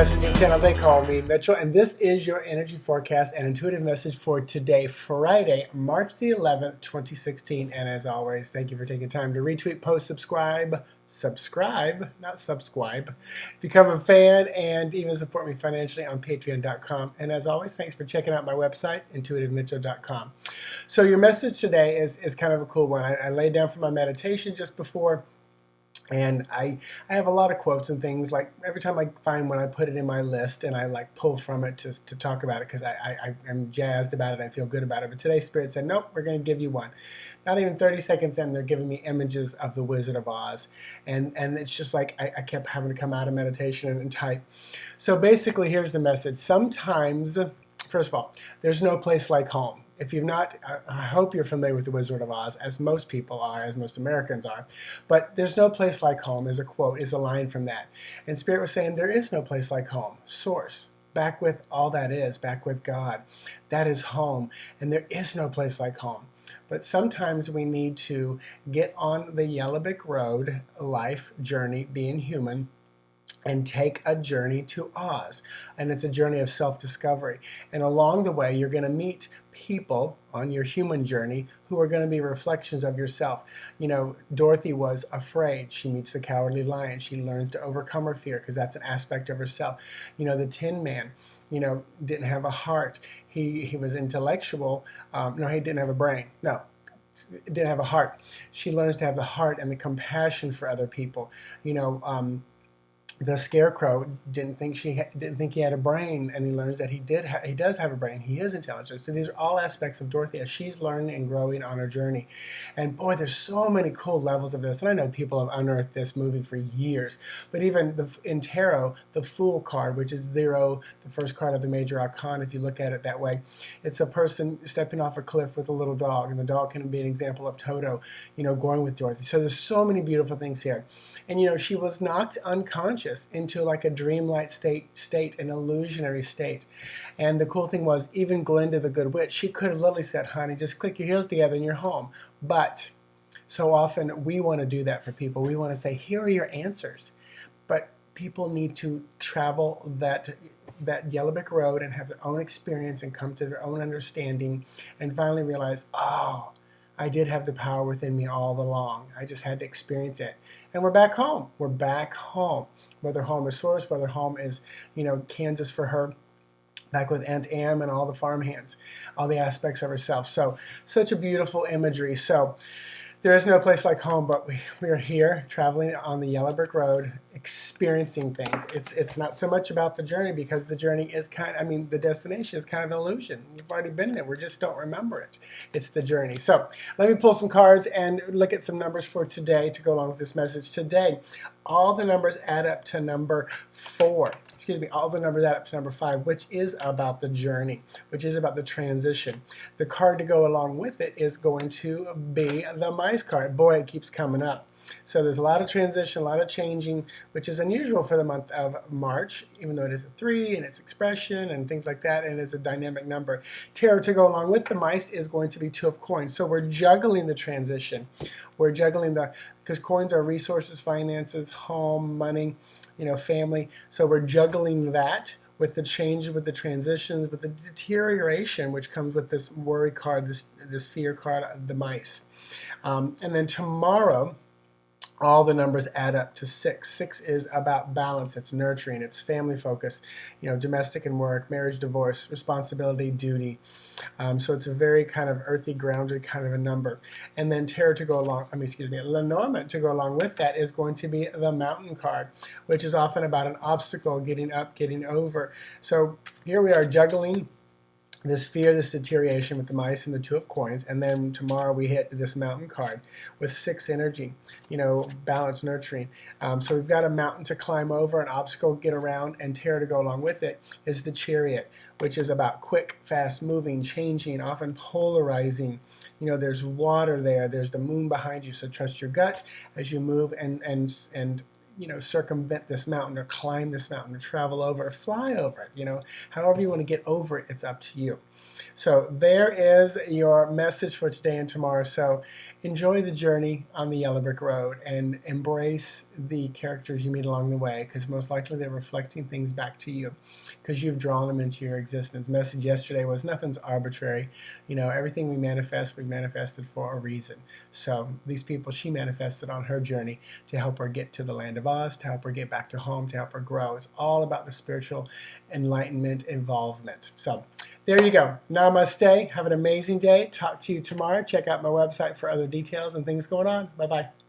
messaging channel. They call me Mitchell, and this is your energy forecast and intuitive message for today, Friday, March the 11th, 2016. And as always, thank you for taking time to retweet, post, subscribe, not subscribe, become a fan, and even support me financially on patreon.com. And as always, thanks for checking out my website, intuitivemitchell.com. So your message today is kind of a cool one. I laid down for my meditation just before. And I have a lot of quotes and things. Like every time I find one, I put it in my list and I like pull from it to talk about it because I'm jazzed about it. I feel good about it. But today Spirit said, nope, we're going to give you one. Not even 30 seconds in, they're giving me images of the Wizard of Oz. And it's just like I kept having to come out of meditation and type. So basically, here's the message. Sometimes, first of all, there's no place like home. If you've not, I hope you're familiar with the Wizard of Oz, as most people are, as most Americans are. But there's no place like home is a quote, is a line from that. And Spirit was saying there is no place like home. Source, back with all that is, back with God. That is home. And there is no place like home. But sometimes we need to get on the yellow brick road, life journey, being human, and take a journey to Oz. And it's a journey of self-discovery. And along the way, you're going to meet people on your human journey who are going to be reflections of yourself. You know, Dorothy was afraid. She meets the cowardly lion. She learns to overcome her fear because that's an aspect of herself. You know, the Tin Man, you know, didn't have a heart. He was intellectual. No, he didn't have a brain. No. Didn't have a heart. She learns to have the heart and the compassion for other people. You know, the Scarecrow didn't think he had a brain, and he learns that he does have a brain. He is intelligent. So these are all aspects of Dorothy as she's learning and growing on her journey. And boy, there's so many cool levels of this. And I know people have unearthed this movie for years. But even in tarot, the Fool card, which is 0, the first card of the major arcana, if you look at it that way, it's a person stepping off a cliff with a little dog, and the dog can be an example of Toto, you know, going with Dorothy. So there's so many beautiful things here. And you know, she was knocked unconscious into like a dreamlike state, an illusionary state. And the cool thing was, even Glinda the Good Witch, she could have literally said, honey, just click your heels together and you're home. But so often we want to do that for people. We want to say, here are your answers. But people need to travel that yellow brick road and have their own experience and come to their own understanding and finally realize, oh, I did have the power within me all along. I just had to experience it. And we're back home. We're back home. Whether home is Source, whether home is, you know, Kansas for her, back with Aunt Am and all the farmhands, all the aspects of herself. So, such a beautiful imagery. So, there is no place like home, but we are here traveling on the yellow brick road, experiencing things. It's not so much about the journey because the journey is the destination is kind of an illusion. We've already been there. We just don't remember it. It's the journey. So let me pull some cards and look at some numbers for today to go along with this message. Today, all the numbers add up to number 4. All the numbers add up to number 5, which is about the journey, which is about the transition. The card to go along with it is going to be the mice card. Boy, it keeps coming up. So there's a lot of transition, a lot of changing, which is unusual for the month of March, even though it is a 3 and it's expression and things like that, and it's a dynamic number. Tarot to go along with the mice is going to be 2 of coins. So we're juggling the transition. We're juggling because coins are resources, finances, home, money, you know, family. So we're juggling that with the change, with the transitions, with the deterioration, which comes with this worry card, this fear card, the mice. And then tomorrow, all the numbers add up to 6. 6 is about balance. It's nurturing. It's family focus. You know, domestic and work, marriage, divorce, responsibility, duty. So it's a very kind of earthy, grounded kind of a number. And then tarot to go along, lenormand to go along with that is going to be the mountain card, which is often about an obstacle, getting up, getting over. So here we are juggling this fear, this deterioration with the mice and the 2 of coins, and then tomorrow we hit this mountain card with 6 energy, you know, balance, nurturing. So we've got a mountain to climb over, an obstacle to get around, and tarot to go along with it is the chariot, which is about quick, fast moving, changing, often polarizing. You know, there's water there, there's the moon behind you, so trust your gut as you move and you know, circumvent this mountain or climb this mountain or travel over or fly over it, you know, however you want to get over it, it's up to you. So there is your message for today and tomorrow. So enjoy the journey on the yellow brick road and embrace the characters you meet along the way, because most likely they're reflecting things back to you because you've drawn them into your existence. Message yesterday was nothing's arbitrary. Everything we manifest, we manifested for a reason. So these people she manifested on her journey to help her get to the land of Oz, to help her get back to home, to help her grow. It's all about the spiritual enlightenment involvement. So there you go. Namaste. Have an amazing day. Talk to you tomorrow. Check out my website for other details and things going on. Bye-bye.